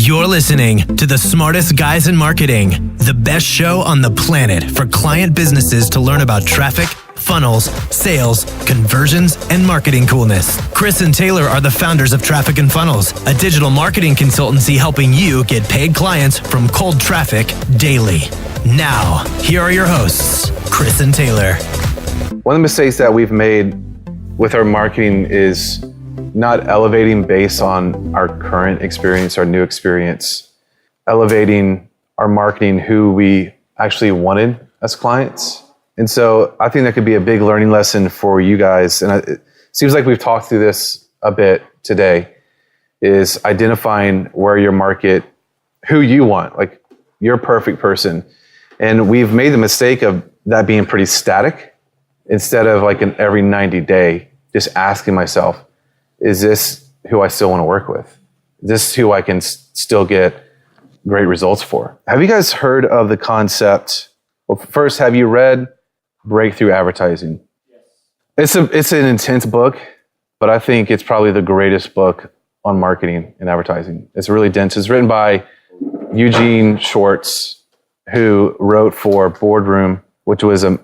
You're listening to the smartest guys in marketing, the best show on the planet for client businesses to learn about traffic, funnels, sales, conversions, and marketing coolness. Chris and Taylor are the founders of Traffic and Funnels, a digital marketing consultancy helping you get paid clients from cold traffic daily. Now, here are your hosts, Chris and Taylor. One of the mistakes that we've made with our marketing is not elevating based on our current experience, our new experience, elevating our marketing who we actually wanted as clients. And so I think that could be a big learning lesson for you guys. And it seems like we've talked through this a bit today, is identifying where your market, who you want, like your perfect person. And we've made the mistake of that being pretty static instead of like an every 90 day, just asking myself, is this who I still want to work with? Is this who I can still get great results for? Have you guys heard of the concept? Well, first, have you read Breakthrough Advertising? Yes. It's an intense book, but I think it's probably the greatest book on marketing and advertising. It's really dense. It's written by Eugene Schwartz, who wrote for Boardroom, which was a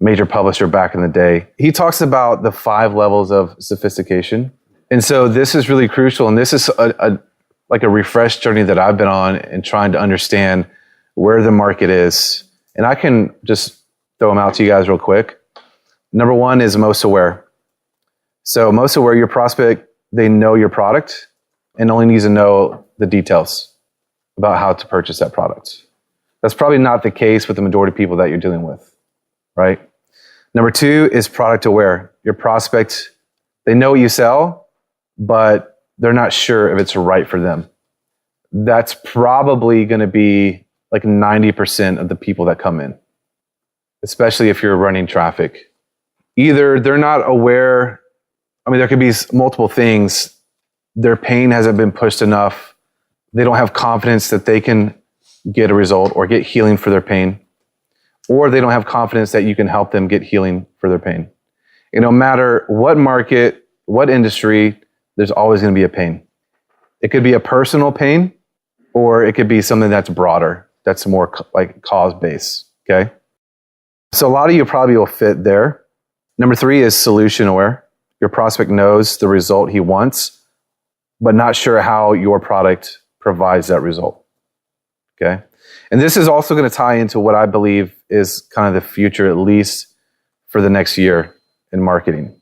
major publisher back in the day. He talks about the 5 levels of sophistication. And so this is really crucial. And this is like a refresh journey that I've been on in trying to understand where the market is. And I can just throw them out to you guys real quick. Number 1 is most aware. So most aware, your prospect, they know your product and only needs to know the details about how to purchase that product. That's probably not the case with the majority of people that you're dealing with, right? Number 2 is product aware. Your prospect, they know what you sell, but they're not sure if it's right for them. That's probably going to be like 90% of the people that come in, especially if you're running traffic. Either they're not aware, there could be multiple things. Their pain hasn't been pushed enough. They don't have confidence that they can get a result or get healing for their pain. Or they don't have confidence that you can help them get healing for their pain. No matter what market, what industry, there's always going to be a pain. It could be a personal pain, or it could be something that's broader, that's more like cause-based, okay? So a lot of you probably will fit there. Number 3 is solution aware. Your prospect knows the result he wants, but not sure how your product provides that result, okay? And this is also going to tie into what I believe is kind of the future, at least for the next year in marketing.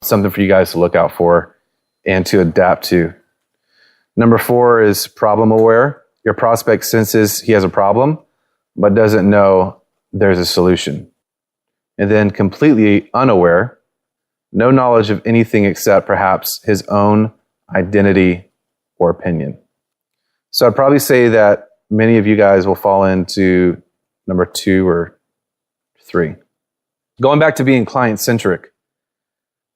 Something for you guys to look out for and to adapt to. Number 4 is problem aware. Your prospect senses he has a problem, but doesn't know there's a solution. And then completely unaware, no knowledge of anything except perhaps his own identity or opinion. So I'd probably say that many of you guys will fall into number 2 or 3. Going back to being client-centric,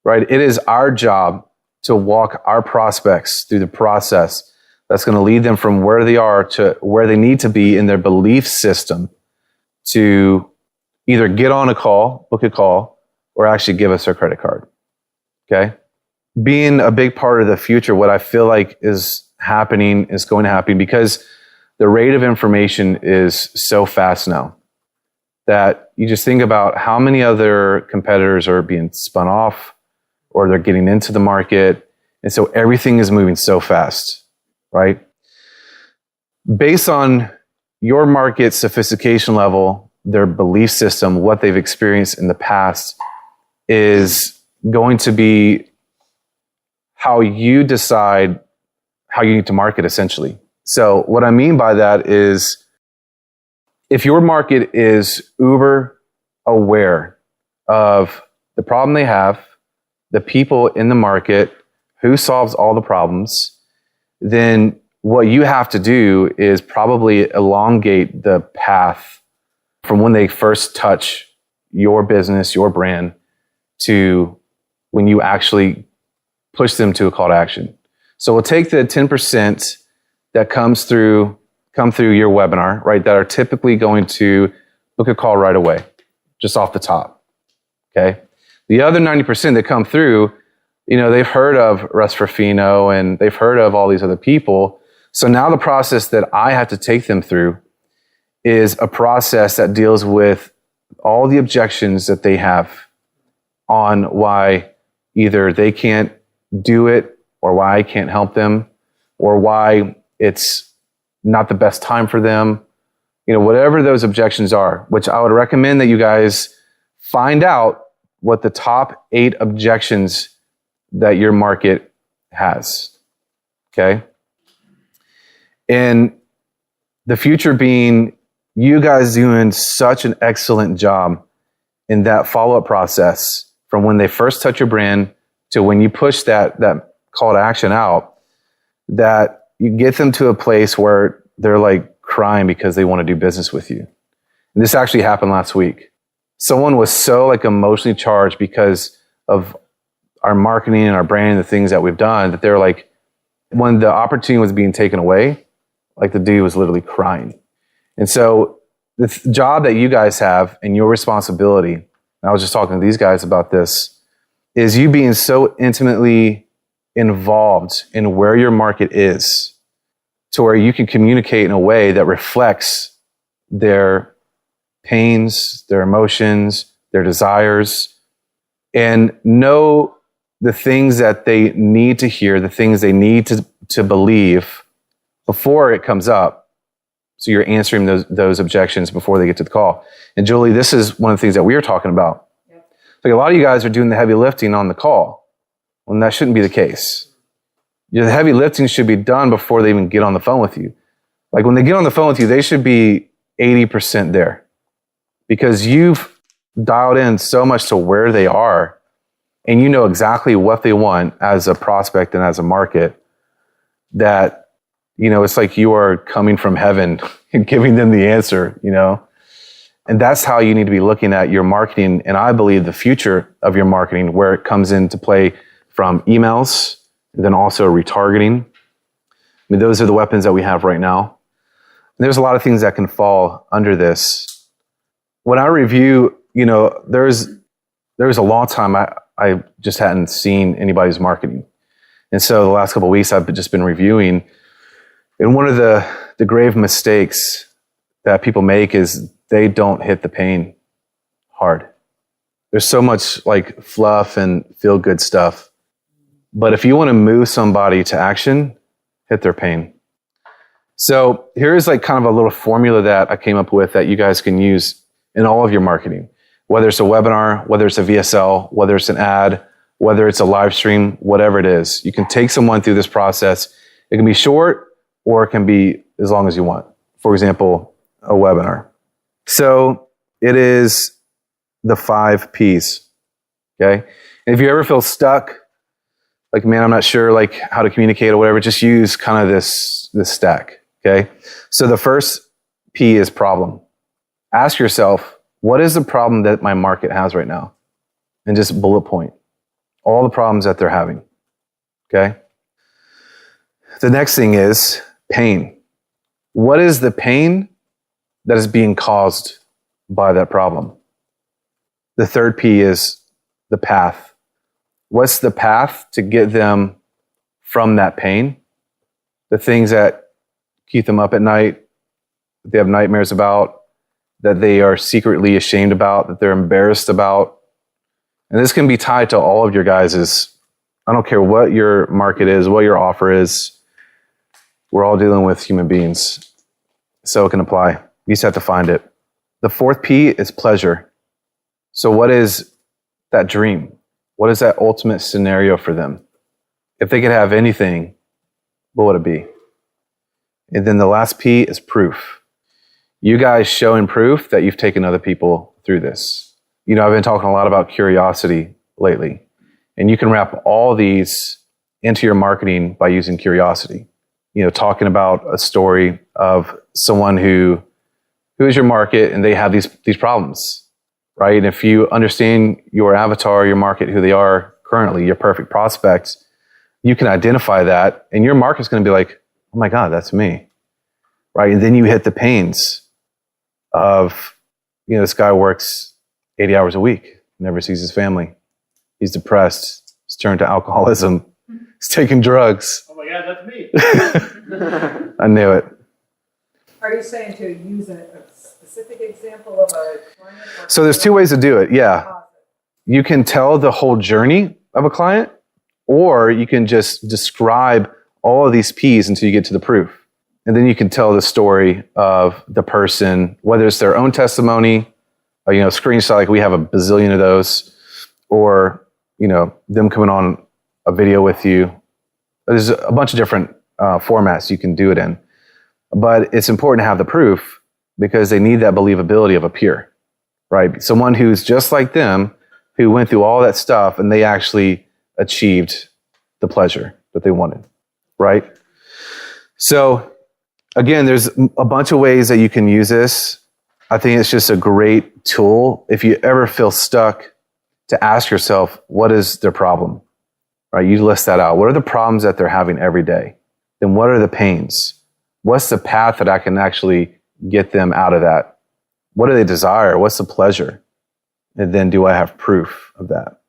right? It is our job to walk our prospects through the process that's going to lead them from where they are to where they need to be in their belief system to either get on a call, book a call, or actually give us their credit card, okay? Being a big part of the future, what I feel like is happening, is going to happen, because the rate of information is so fast now that you just think about how many other competitors are being spun off or they're getting into the market. And so everything is moving so fast, right? Based on your market sophistication level, their belief system, what they've experienced in the past is going to be how you decide how you need to market, essentially. So what I mean by that is, if your market is uber aware of the problem they have, the people in the market, who solves all the problems, then what you have to do is probably elongate the path from when they first touch your business, your brand, to when you actually push them to a call to action. So we'll take the 10% that come through your webinar, right, that are typically going to book a call right away, just off the top, okay? The other 90% that come through, they've heard of Russ Ruffino and they've heard of all these other people. So now the process that I have to take them through is a process that deals with all the objections that they have on why either they can't do it, or why I can't help them, or why it's not the best time for them. Whatever those objections are, which I would recommend that you guys find out what the top 8 objections that your market has. Okay? And the future being you guys doing such an excellent job in that follow-up process from when they first touch your brand to when you push that call to action out, that you get them to a place where they're like crying because they want to do business with you. And this actually happened last week. Someone was so like emotionally charged because of our marketing and our brand and the things that we've done that they're like, when the opportunity was being taken away, like the dude was literally crying. And so the job that you guys have and your responsibility, and I was just talking to these guys about this, is you being so intimately involved in where your market is to where you can communicate in a way that reflects their pains, their emotions, their desires, and know the things that they need to hear, the things they need to believe before it comes up. So you're answering those objections before they get to the call. And Julie, this is one of the things that we were talking about. Yep. Like a lot of you guys are doing the heavy lifting on the call, when that shouldn't be the case. The heavy lifting should be done before they even get on the phone with you. Like when they get on the phone with you, they should be 80% there, because you've dialed in so much to where they are, and you know exactly what they want as a prospect and as a market, that it's like you are coming from heaven and giving them the answer, And that's how you need to be looking at your marketing. And I believe the future of your marketing, where it comes into play from emails, and then also retargeting. Those are the weapons that we have right now. And there's a lot of things that can fall under this. When I review, there's a long time I just hadn't seen anybody's marketing. And so the last couple of weeks I've just been reviewing. And one of the grave mistakes that people make is they don't hit the pain hard. There's so much like fluff and feel good stuff. But if you want to move somebody to action, hit their pain. So here's like kind of a little formula that I came up with that you guys can use in all of your marketing, whether it's a webinar, whether it's a VSL, whether it's an ad, whether it's a live stream, whatever it is. You can take someone through this process. It can be short, or it can be as long as you want. For example, a webinar. So it is the 5 Ps, okay? And if you ever feel stuck, like, man, I'm not sure like how to communicate or whatever, just use kind of this stack, okay? So the first P is problem. Ask yourself, what is the problem that my market has right now? And just bullet point all the problems that they're having, okay? The next thing is pain. What is the pain that is being caused by that problem? The third P is the path. What's the path to get them from that pain? The things that keep them up at night, that they have nightmares about, that they are secretly ashamed about, that they're embarrassed about. And this can be tied to all of your guys's, I don't care what your market is, what your offer is. We're all dealing with human beings, so it can apply. You just have to find it. The fourth P is pleasure. So what is that dream? What is that ultimate scenario for them? If they could have anything, what would it be? And then the last P is proof. You guys showing proof that you've taken other people through this. I've been talking a lot about curiosity lately, and you can wrap all these into your marketing by using curiosity. Talking about a story of someone who is your market and they have these problems, right? And if you understand your avatar, your market, who they are currently, your perfect prospects, you can identify that, and your market's going to be like, oh my God, that's me, right? And then you hit the pains of, this guy works 80 hours a week, never sees his family. He's depressed. He's turned to alcoholism. He's taking drugs. Oh my God, that's me. I knew it. Are you saying to use a specific example of a client? So there's two ways to do it. Yeah. You can tell the whole journey of a client, or you can just describe all of these P's until you get to the proof. And then you can tell the story of the person, whether it's their own testimony, or, screenshot, like we have a bazillion of those, or, them coming on a video with you. There's a bunch of different formats you can do it in. But it's important to have the proof because they need that believability of a peer, right? Someone who's just like them, who went through all that stuff and they actually achieved the pleasure that they wanted, right? So again, there's a bunch of ways that you can use this. I think it's just a great tool. If you ever feel stuck, to ask yourself, what is their problem, right? You list that out. What are the problems that they're having every day? Then what are the pains? What's the path that I can actually get them out of that? What do they desire? What's the pleasure? And then do I have proof of that?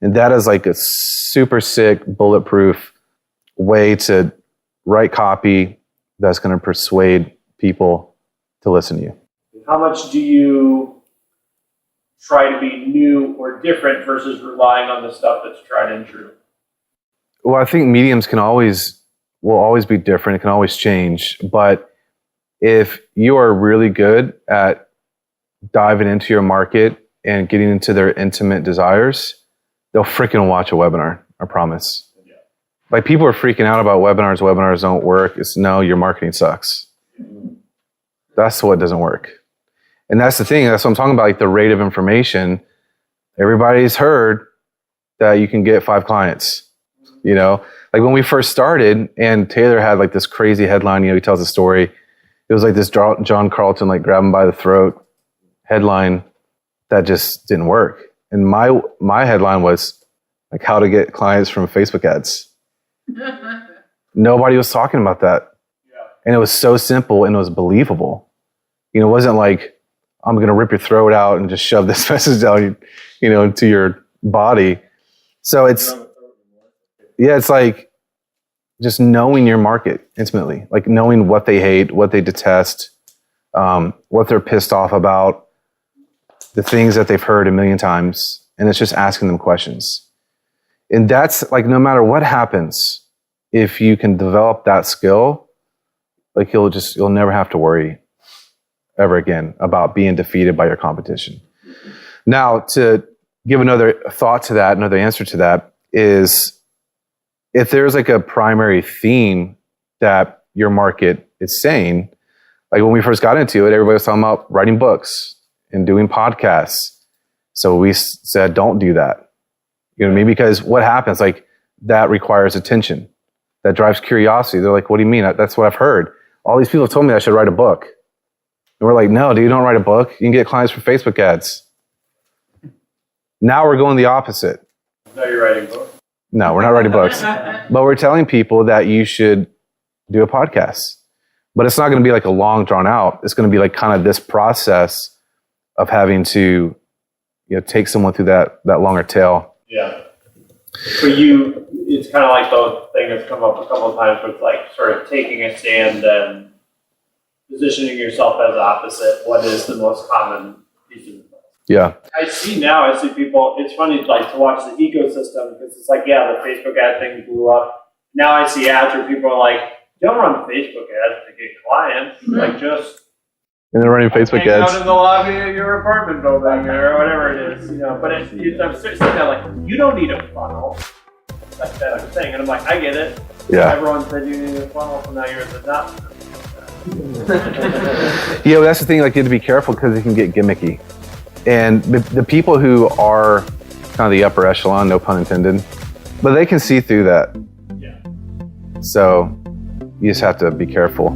And that is like a super sick, bulletproof way to write copy that's going to persuade people to listen to you. How much do you try to be new or different versus relying on the stuff that's tried and true? Well, I think mediums will always be different. It can always change. But if you are really good at diving into your market and getting into their intimate desires, they'll freaking watch a webinar, I promise. Yeah. Like people are freaking out about webinars. Webinars don't work. It's no, your marketing sucks. That's what doesn't work. And that's the thing. That's what I'm talking about, like the rate of information. Everybody's heard that you can get 5 clients. Like when we first started and Taylor had like this crazy headline, he tells a story. It was like this John Carlton, like grab him by the throat headline that just didn't work. And my headline was like how to get clients from Facebook ads. Nobody was talking about that. Yeah. And it was so simple and it was believable. It wasn't like, I'm going to rip your throat out and just shove this message down, into your body. So it's like just knowing your market intimately, like knowing what they hate, what they detest, what they're pissed off about, the things that they've heard a million times. And it's just asking them questions. And that's like, no matter what happens, if you can develop that skill, like you'll never have to worry ever again about being defeated by your competition. Now, to give another thought to that, another answer to that is if there's like a primary theme that your market is saying, like when we first got into it, everybody was talking about writing books and doing podcasts. So we said, don't do that. You know what I mean? Because what happens, like that requires attention. That drives curiosity. They're like, what do you mean? That's what I've heard. All these people have told me I should write a book. And we're like, no, dude, don't write a book. You can get clients from Facebook ads. Now we're going the opposite. Now you're writing books? No, we're not writing books. But we're telling people that you should do a podcast. But it's not going to be like a long drawn out. It's going to be like kind of this process of having to, take someone through that longer tail. Yeah. For you, it's kind of like the thing that's come up a couple of times with like sort of taking a stand and positioning yourself as opposite. What is the most common piece of advice? Yeah. I see people, it's funny like to watch the ecosystem because it's like, yeah, the Facebook ad thing blew up. Now I see ads where people are like, don't run Facebook ads to get clients. Mm-hmm. Like just and they're running Facebook ads out in the lobby of your apartment building or whatever it is, But I'm sitting there like, you don't need a funnel. That's that I'm saying, and I'm like, I get it. Yeah. Everyone said you need a funnel, so now you're at the top. Yeah, well, that's the thing. Like, you have to be careful because it can get gimmicky. And the people who are kind of the upper echelon, no pun intended, but they can see through that. Yeah. So you just have to be careful.